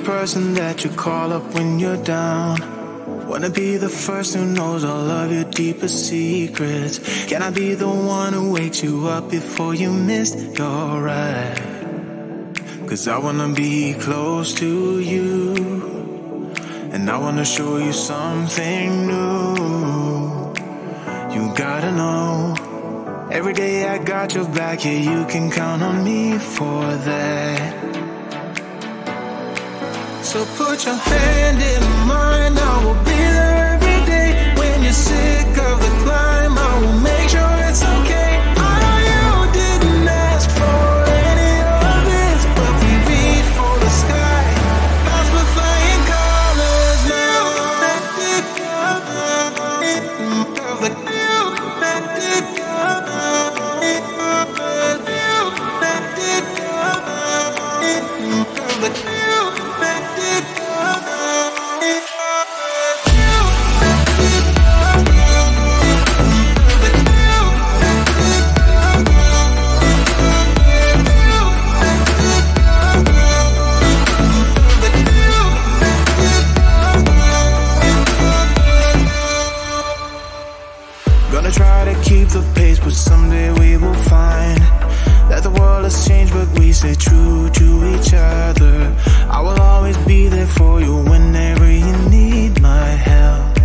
person that you call up when you're down. Wanna be the first who knows all of your deepest secrets. Can I be the one who wakes you up before you missed your ride? 'Cause I wanna be close to you, and I wanna show you something new. You gotta know, every day I got your back, yeah, you can count on me for that. So put your hand in mine, I will be there every day. When you're sick of the climb, I will make sure it's okay. I know you didn't ask for any of this, but we reach for the sky. As we're flying colors now. Try to keep the pace, but someday we will find that the world has changed, but we stay true to each other. I will always be there for you whenever you need my help.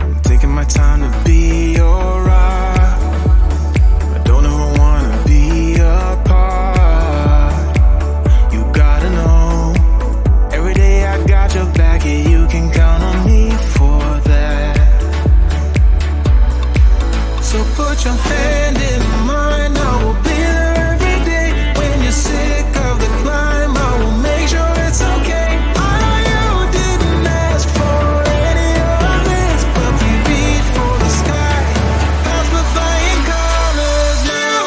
I'm taking my time to be your rock. I don't ever wanna be apart. You gotta know, every day I got your back, yeah, you can count on me for that. So put your hand in mine, I will be there every day. When you're sick of the climb, I will make sure it's okay. I know you didn't ask for any of this, but we reach for the sky. As we're flying colors now.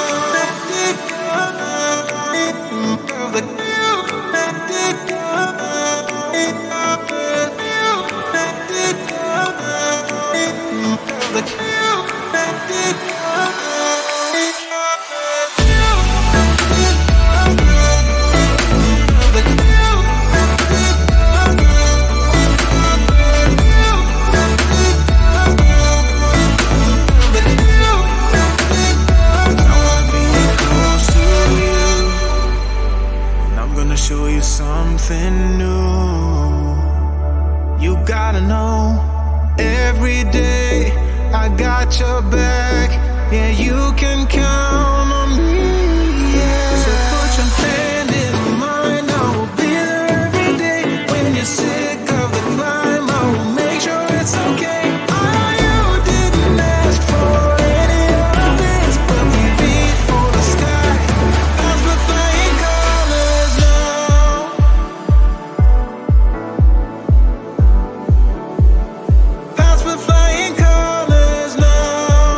Show you something new. You gotta know, every day I got your back, yeah, you can count on me, yeah. So put your hand in mine, I will be there every day. When you're sick of the climb, I will make sure it's okay. I know you didn't ask for any of this, but we reach for the sky. As we're flying colors now. As we're flying colors now.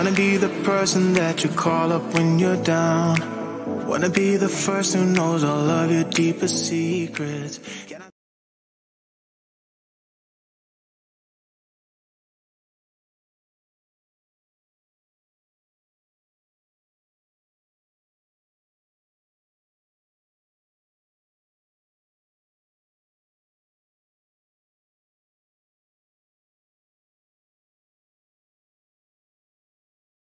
Wanna be the person that you call up when you're down. Wanna be the first who knows all of your deepest secrets.